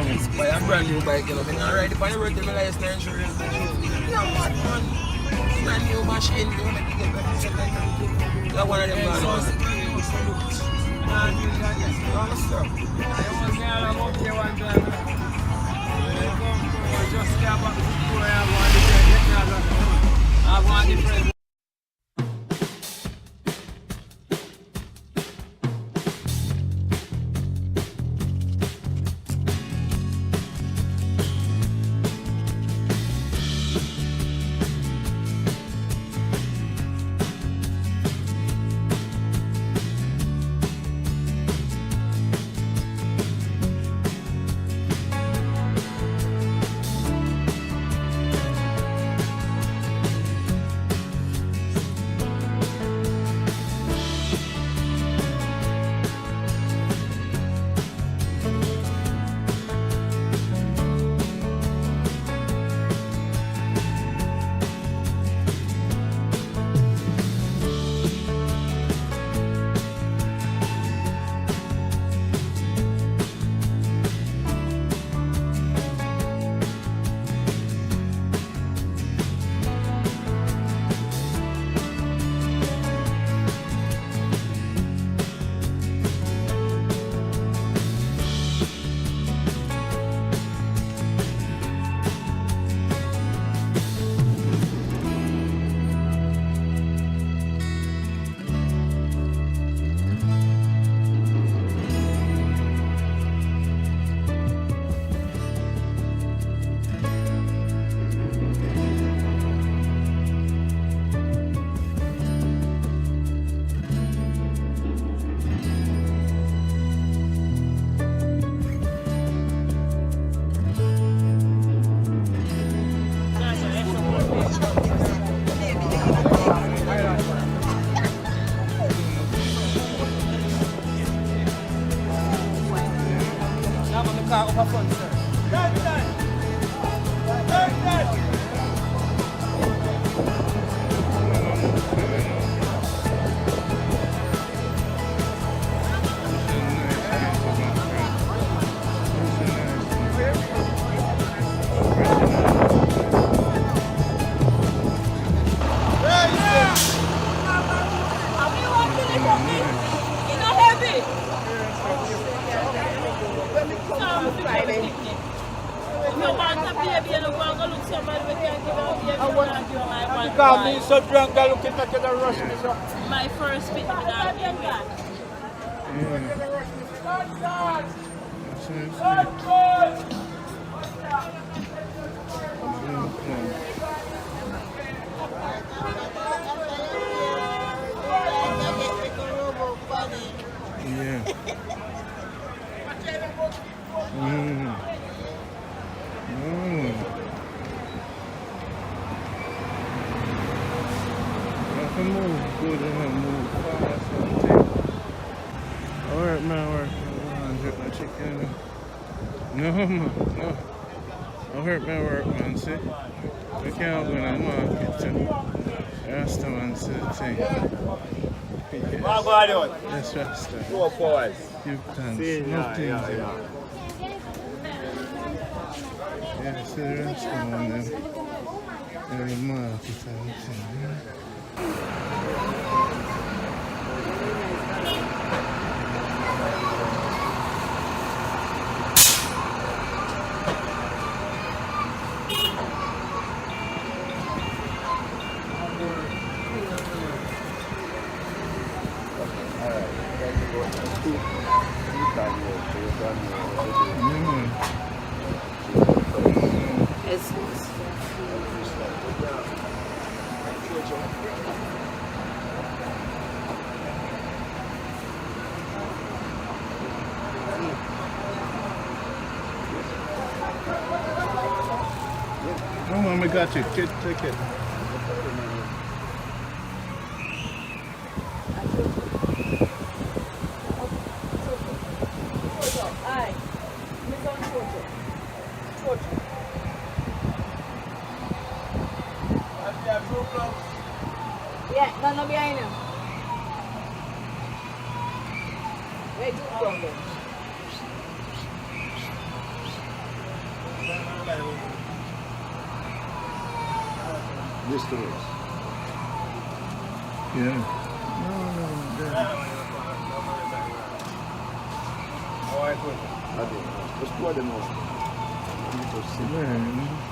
Buy a brand new bike, you know. I'm ready for the road to my license insurance. No, man. Brand new machine, you know, make it better. That one of them gone. I want different. Because me so drunk, I looking at the rush me so. My first bit without being back. Yeah. Move good and move fast and take. Alright man, work. I drip my chicken. No man, no. Alright man, work man, see. We can't go in the market too. Rasta man, see the thing. Yes, yes Rasta. Give thanks. Nothing. Yeah, see the Rasta man them. In the market and thing. Come on, we got you. Take it. Yeah, no behind him. Where do you go? distilleries. Yeah. I don't know. Just pour them out. Man.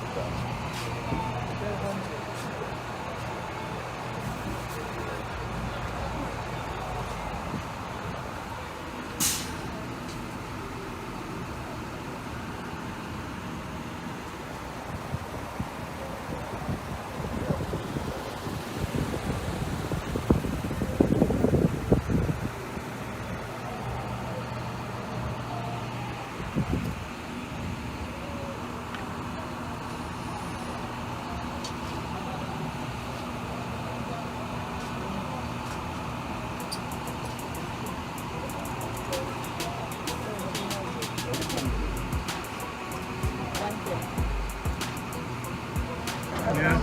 Yeah.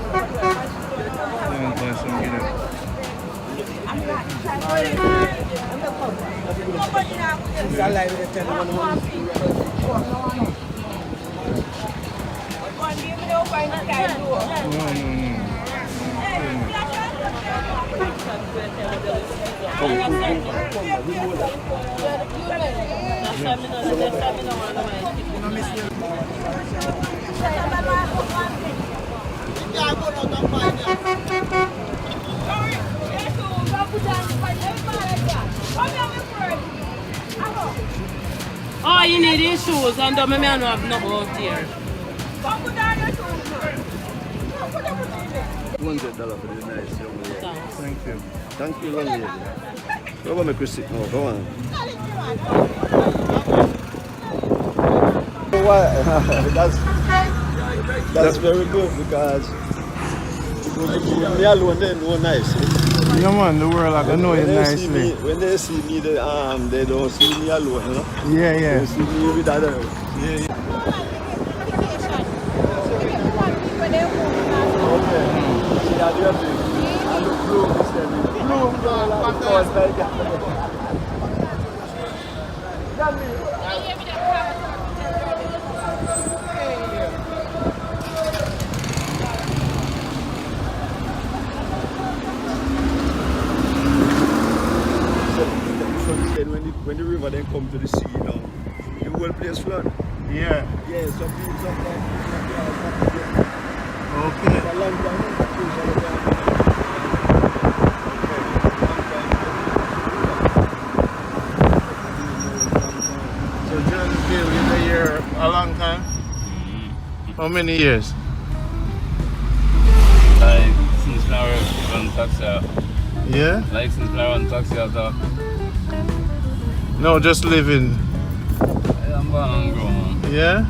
Yeah, buy some, get it. Oh, you need these shoes and don't make me have no out here. $100 for the nice young lady. Thank you. Thank you, young lady. Go on, make you sit now. Go on. That's very good because me alone they know nicely. Yeah, man, the world I can know you When they see nicely. me, when they see me, they don't see me alone, you know. Yeah, They yeah. see me with others. Yeah, yeah. Okay. See how they are doing. I look blue, Mr. Blue, when the river then come to the sea, you know, the whole place flood. Yeah. Yeah, some people sometimes Okay. for a long time. So Johnville, you been here a long time? How many years? Like since I run taxi, Yeah? like since I run taxi, after No, just living. I'm born and grown, man. Yeah?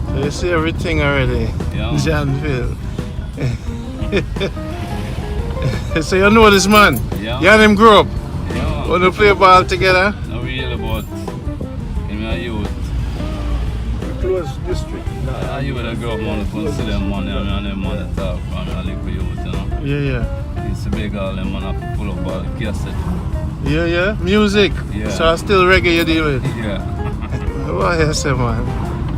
So you see everything already? Yeah. Johnville. So you know this man? Yeah. You and him grew up? Yeah, Want to play ball together? not really, but in my youth, Close district. I used to grow up, man, to see them money, and them money talk, man, I live for youth, you know. Yeah, yeah. I used to beg all them, man, I pull up all the cassette. Yeah, yeah. Music. Yeah. So I still reggae you deal with. Yeah. What you say, man?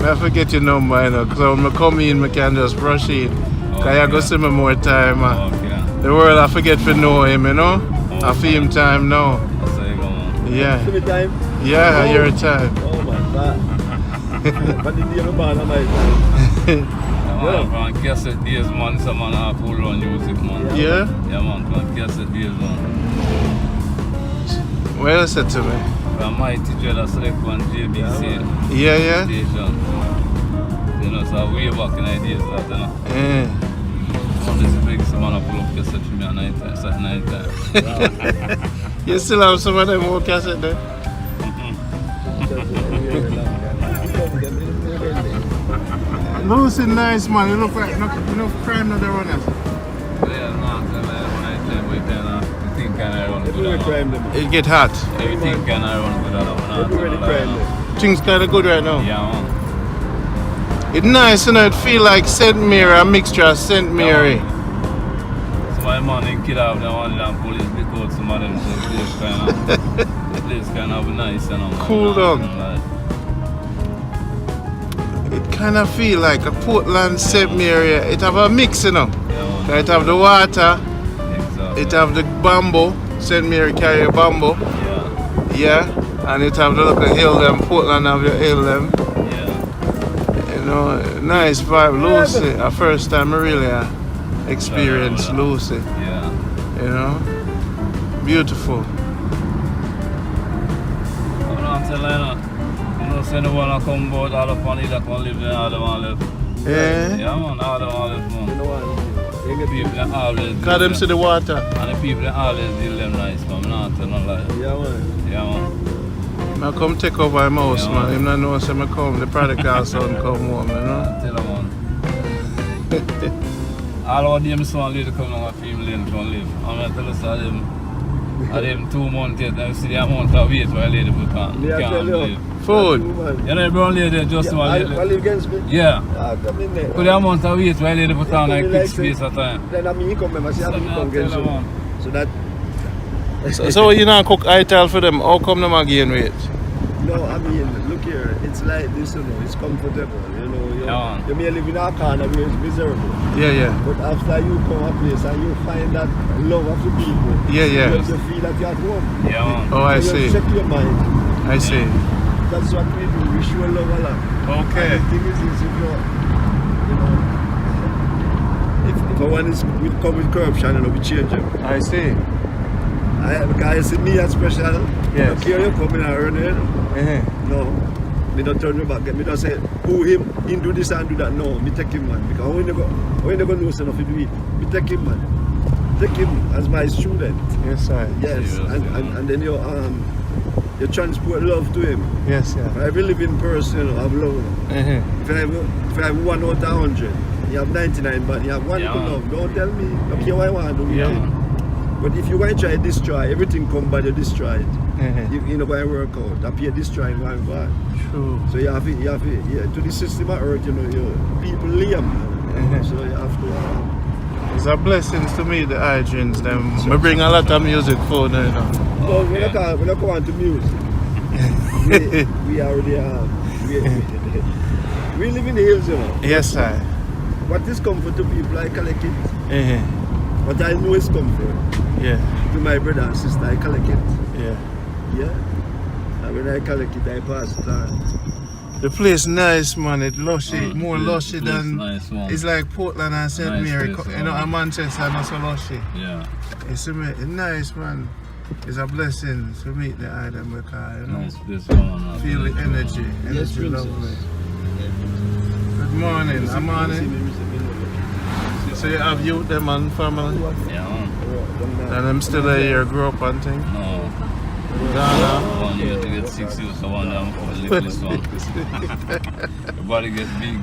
I forget your number, you know, because when I come in, I can just brush in. Because I go see me more time. Okay. The world, I forget to know him, you know? I feel him time now. That's how you go, man. Yeah. See me time? Yeah, your time. Oh my God. But the day I'm born, I'm like, Yeah, man, from cassette days, man, some man have full on music, man. Yeah? Yeah, man, from cassette days, man. What you said to me? From Mighty Dread, select one JBC. Yeah, yeah? Station. You know, so way back in the days that, you know. Yeah. All this big someone pull up cassette for me at night time, Saturday night time. You still have some of them old cassette there? Lucy, nice man. You look like no crime not the runners. Yeah, man, so night time we kind of, everything kind of run good. everywhere now. crime them. It get hot. Everything kind of run good. Everywhere the crime them. Things kind of good right now. Yeah, man. It's nice, you know. It feel like St. Mary, a mixture of St. Mary. So my man in kid out there one and police pick out some of them, so the place kind of nice, you know. Cool down. Like, It kind of feel like a Portland, St. Mary. It have a mix, you know. yeah, man. It have the water. Exactly. It have the bamboo. St. Mary carry a bamboo. Yeah. Yeah. And it have the little hill them. Portland have your hill them. Yeah. You know, nice vibe. Lucy. A first time I really experience Lucy. Yeah. You know. Beautiful. I'm telling you, say the one that come about all up on it that can live there, all the one left. Yeah. Yeah, man, all the one left, man. The people that always Cause them see the water. and the people that always deal them nice, man. I'm not telling no lie. Yeah, man. Yeah, man. I come take over my house, Yeah, man. man. Him not know say I come, the prodigal son come home, you know. Tell them, man. All of them son later come down and film lane from live. I'm not telling you, I them 2 months yet, and see the amount of weight where lady put on. Me I Can't tell you. believe. Food. You know the brown lady just Yeah, one I lady. live against me. Yeah. Come in there. But the amount of weight where lady put on like Come in quick like space say- of time. Then I mean, he come and I say, So I'm now come tell against them, you. man. So that, So you not cook ital for them? How come them again weight? no, I mean, look here, it's like this, you know, it's comfortable, you know. Yeah. You may live in a corner where it's miserable. Yeah, yeah. But after you come a place and you find that love of the people, Yeah, yeah. you feel that you're at home. Yeah, man. Oh, I You see. check your mind. I see. That's what we do. We show love a lot. Okay. And the thing is if you're, you know, if one is with come with corruption, you know, we change them. I see. Because you see me as special. Yes. Here you come in and earn it. Uh-huh. No. Me don't turn me back. Me don't say, who him do this and do that. No, me take him, man. Because when you go know enough to do it, me take him, man. Take him as my student. Yes, sir. Yes. And then you transport love to him. Yes, sir. Every living person, you know, have love. Uh-huh. If I have 1 out of 100, you have 99, but you have one Yeah, to man. love. Don't tell me. Okay, what I want to do. Yeah, with it. man. But if you want to try to destroy, everything come by the destroy it. Uh-huh. You know, by work out. Appear destroying one God. True. So you have to the system of earth, you know, people lame. So you have to. It's a blessing to me, the hygiene. Them. We bring a lot of music for them, you know. No, we're not going to music. we already we live in the hills, you know. Yes, sir. What is comfort to people, I collect it. Uh-huh. What I know is comfort. Yeah. To my brother and sister, I collect it. Yeah. Yeah. And when I collect it, I pass it on. The place nice, man. It's lushy, more place- lushy place than. nice, man. It's like Portland and St. Nice Mary. place, You know, man. and Manchester not so lushy. Yeah. It's nice, man. It's a blessing to meet the item because, you know, Nice place, man. feel the energy. Yes, Energy princess. lovely. Good morning. I'm on it. So you have youth, them and family? Yeah, man. And I'm still here, grow up and thing. No. Ghana. 1 year to get 6 years, so one down for the littlest one. The body gets big.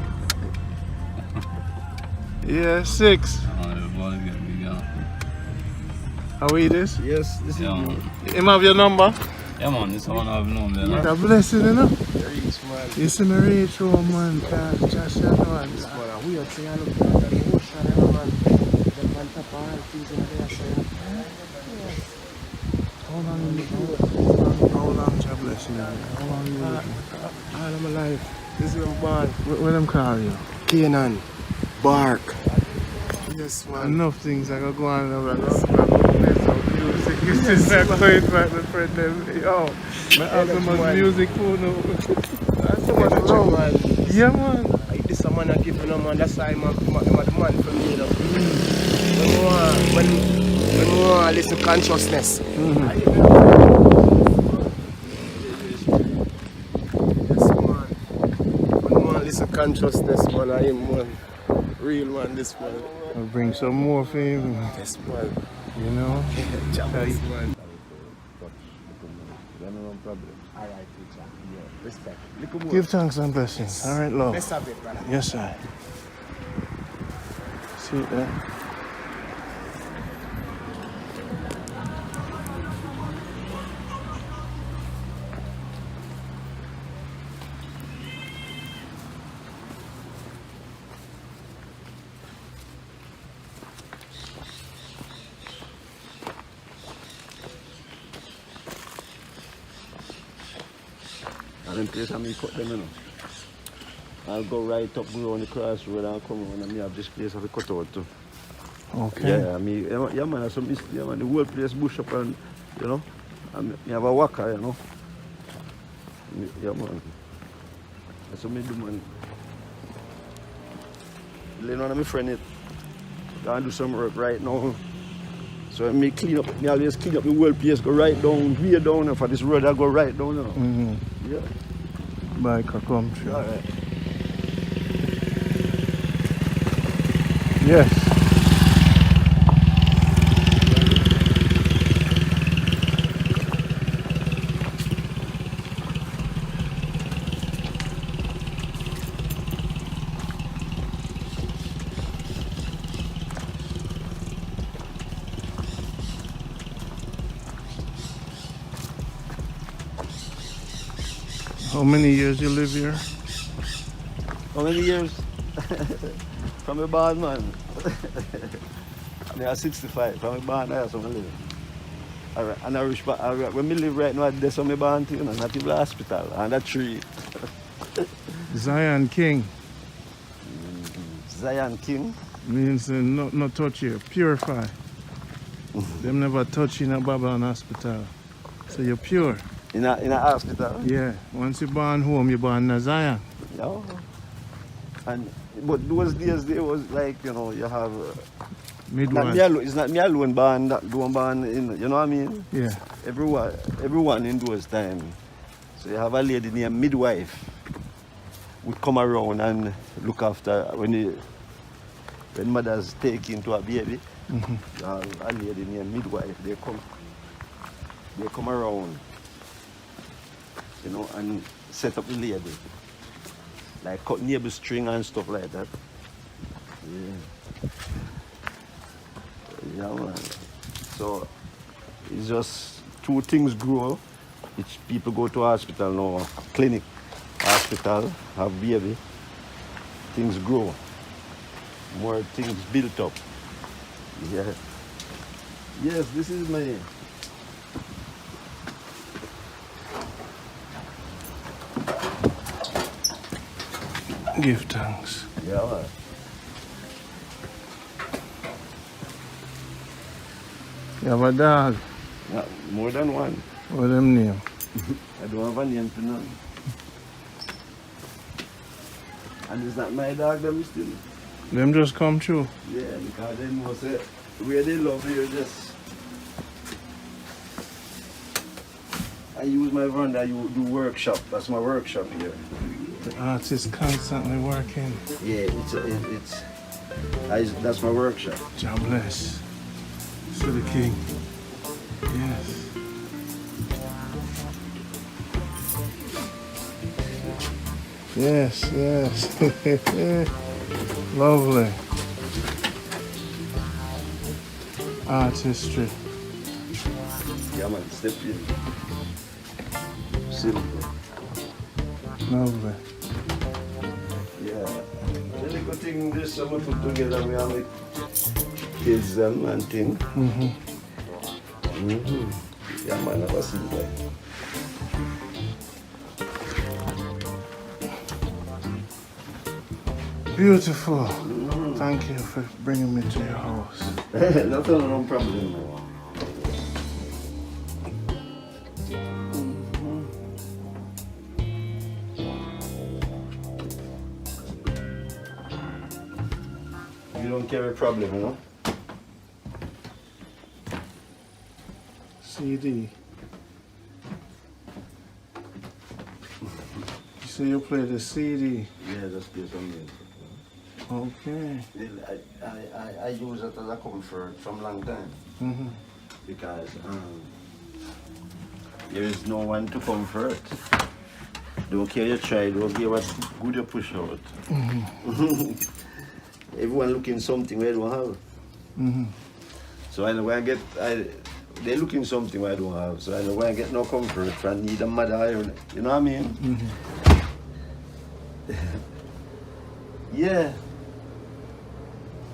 Yeah, 6. The body gets big, yeah. How we this? Yes, this is Yeah, you. man. Him have your number? Yeah, man, this one I've known there. It's No? a blessing, you know? Very small. You see me reach home, man. Just you know, man. We are saying, look at the ocean, you know, man. The man top of all things in there, so How long God bless you? How long you living? all of my life. This is born. What them call you? Canaan. Bark. Yes, man. Enough things I go on over. Music. This is not going back my friend them. Yo, I have so much music for now. That's so much love, man. Yeah, man. Like this, a man I give you, no, man. That's why I'm a man for me, you know. When we want to listen to consciousness. Yes, man. When we want to listen to consciousness, man, I am one. Real man, this man. I'll bring some more for him, Yes, man. you know. Yes, man. Alright, teacher. Yeah, respect. Give thanks and blessings. All right, love. Let's have it, brother. Yes, sir. See it there? And in place of me cut them, you know. I'll go right up, go on the crossroad and come on and me have this place of a cut out too. Okay. Yeah, yeah man, that's some history, yeah man. The whole place bush up and, you know, and me have a waka, you know. Yeah man. That's what me do, man. Lay one of my friend it. Gonna do some work right now. So me always clean up the whole place, go right down, way down, and for this road I go right down, you know. Mm-hmm. Yeah. Bike a come through. All right. Yes. How many years you live here? How many years? From a bad man. I am 65. From a bad, I have some live. Alright, and I reach back. When we live right now, there's some bad thing, not even the hospital, and that tree. Zion King Zion King. means no touch here, purify. Them never touch in a Babylon hospital. So you're pure. In a hospital. Yeah. Once you're born home, you're born in Zion. Yeah. But those days, there was like, you know, you have. Midwives. It's not me alone born, in, you know what I mean? Yeah. Everyone in those times. So you have a lady named midwife would come around and look after when mothers take into a baby. Mm-hmm. You have a lady named midwife. They come around, you know, and set up the lady. Like cut neighbor string and stuff like that. Yeah. Yeah, man. So it's just two things grow. Each people go to hospital now, clinic, hospital, have baby. Things grow. More things built up. Yeah. Yes, this is my. Give thanks. Yeah, man. You have a dog. Yeah, more than one. What them name? I don't have a name to none. And it's not my dog, them still. Them just come through. Yeah, because they know say where they love you just. I use my van that you do workshop. That's my workshop here. The artist constantly working. Yeah, that's my workshop. God bless. To the King. Yes. Yes, yes. Lovely. Artistry. Yeah, man, step in. Simple. Lovely. Yeah. The good thing this summer put together, we have kids and thing. Mm-hmm. Mm-hmm. Yeah, man, I was seen that. Beautiful. Thank you for bringing me to your house. No problem. You don't carry a problem, you know? CD. You say you play the CD. Yeah, just play some music. Okay. I use it as a comfort from long time. Mm-hmm. Because there is no one to comfort. Don't care you try, don't care what good you push out. Mm-hmm. Everyone looking something where they don't have. Mm-hmm. So I know when they're looking something where I don't have. So I know when I get no comfort, I need a mother, you know what I mean? Mm-hmm. Yeah.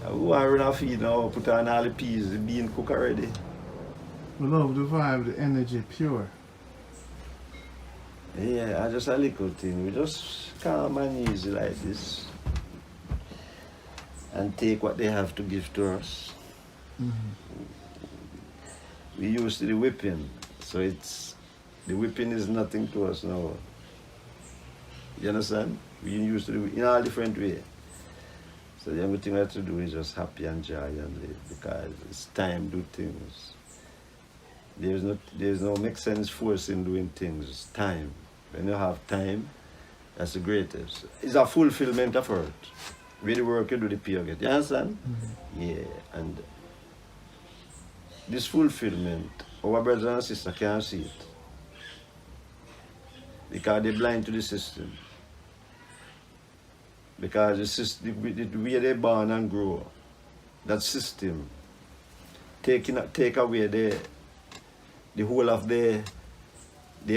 I want to run off feed now, put on all the peas, the bean cook already. We love the vibe, the energy, pure. Yeah, I just a little thing. We just calm and easy like this. And take what they have to give to us. We used to the whipping, so the whipping is nothing to us now. You understand? We used to do it in all different ways. So the only thing we have to do is just happy and joy and live, because it's time to do things. There's no make sense forcing doing things. It's time. When you have time, that's the greatest. It's a fulfillment of earth. With the work you do, the pay you get. You understand? Yeah, and this fulfillment, our brothers and sisters can't see it. Because they're blind to the system. Because the system, the way they born and grow, that system, take away the whole of their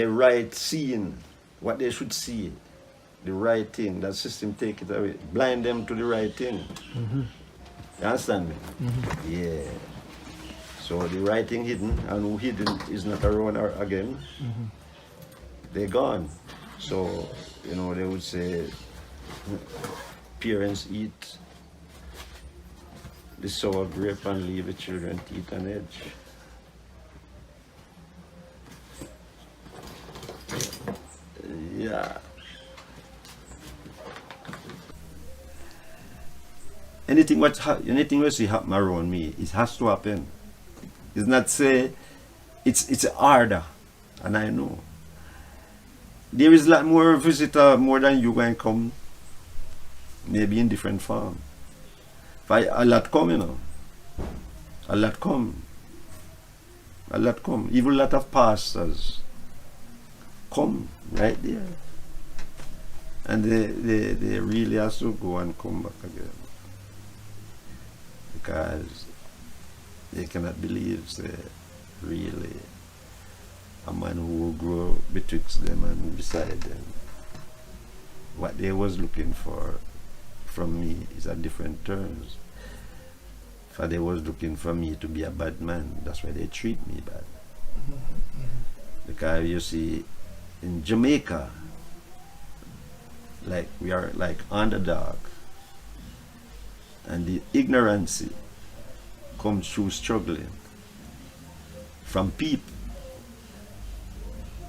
right seeing, what they should see, the right thing, that system take it away, blind them to the right thing. You understand me? Yeah. So the right thing hidden, and who hidden is not around again, they're gone. So, you know, they would say, parents eat the sour grape and leave the children to eat an edge. Yeah. Anything we see happen around me, it has to happen. It's not say it's harder, and I know. There is a lot more visitor, more than you going to come, maybe in different form. A lot come, you know. A lot come. A lot come. Even a lot of pastors come right there. And they really have to go and come back again. Because they cannot believe, say, really, a man who will grow betwixt them and beside them. What they was looking for from me is a different terms. For they was looking for me to be a bad man. That's why they treat me bad. Because you see, in Jamaica, like we are like underdog, and the ignorance comes through struggling from people.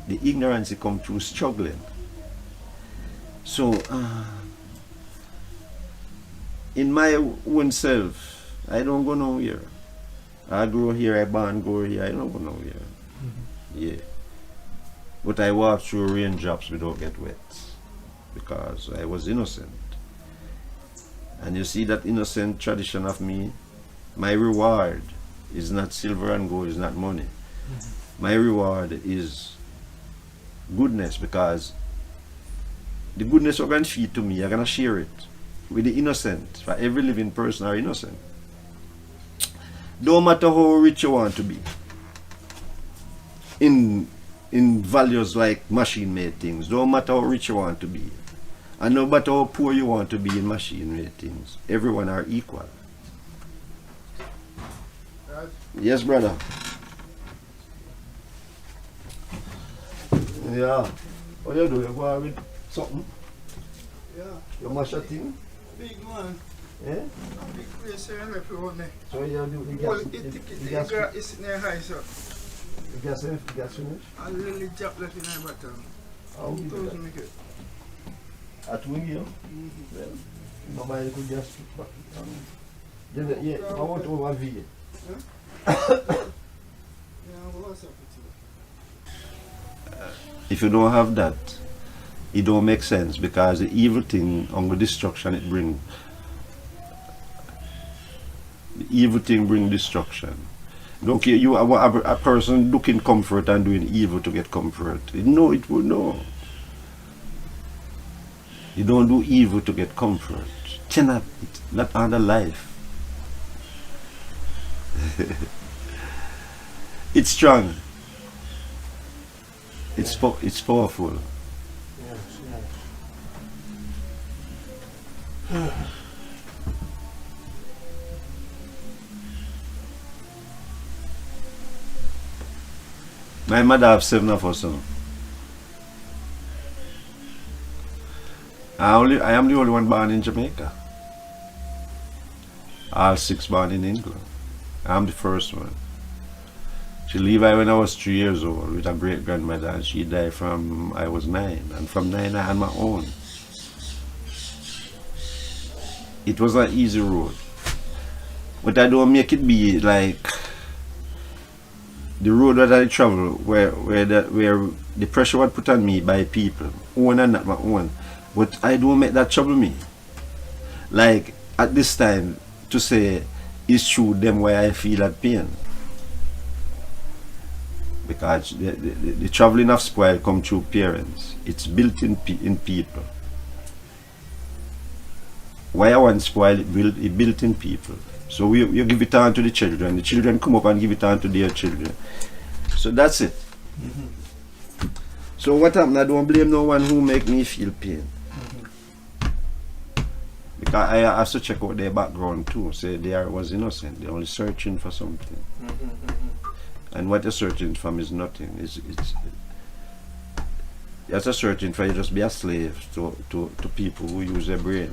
The ignorance comes through struggling. So in my own self, I don't go nowhere. I grow here, I born, go here, I don't go nowhere. Yeah. But I walk through raindrops without get wet, because I was innocent. And you see that innocent tradition of me, my reward is not silver and gold, is not money. My reward is goodness, because the goodness you're going to feed to me, you're going to share it with the innocent. For every living person are innocent. Don't matter how rich you want to be in values like machine-made things. Don't matter how rich you want to be. And no matter how poor you want to be in machine-made things. Everyone are equal. Yes, brother. Yeah. What you do? You go with something? Yeah. You mash a thing? Big man. Yeah? Big place here left around there. So you do the Well, gas? it's near high, so The gas finish? I really drop left in my bottom. How we do that? Make it. At wing you? Well, nobody could just back it. Yeah, I want over V. Yeah, what's up with you? If you don't have that, it don't make sense, because the evil thing on the destruction it bring. The evil thing bring destruction. Don't care you are a person looking comfort and doing evil to get comfort. No, it will no. You don't do evil to get comfort. Cannot, it's not under life. It's strong. It's powerful. My mother have 7 of us. I am the only one born in Jamaica. All 6 born in England. I'm the first one. She leave I when I was 3 years old with a great grandmother, and she died from I was 9, and from 9 I had my own. It was an easy road, but I don't make it be like the road that I travel, where the pressure was put on me by people, own and not my own. But I don't make that trouble me. Like at this time, to say it's true them why I feel that pain. Because the traveling of spoil come through parents. It's built in people. Why I want spoil, it built in people. So you give it on to the children come up and give it on to their children. So that's it. So what happened, I don't blame no one who make me feel pain. Because I have to check out their background too. Say they was innocent, they're only searching for something. And what you're searching for is nothing. You're just searching for, you just be a slave to people who use their brain.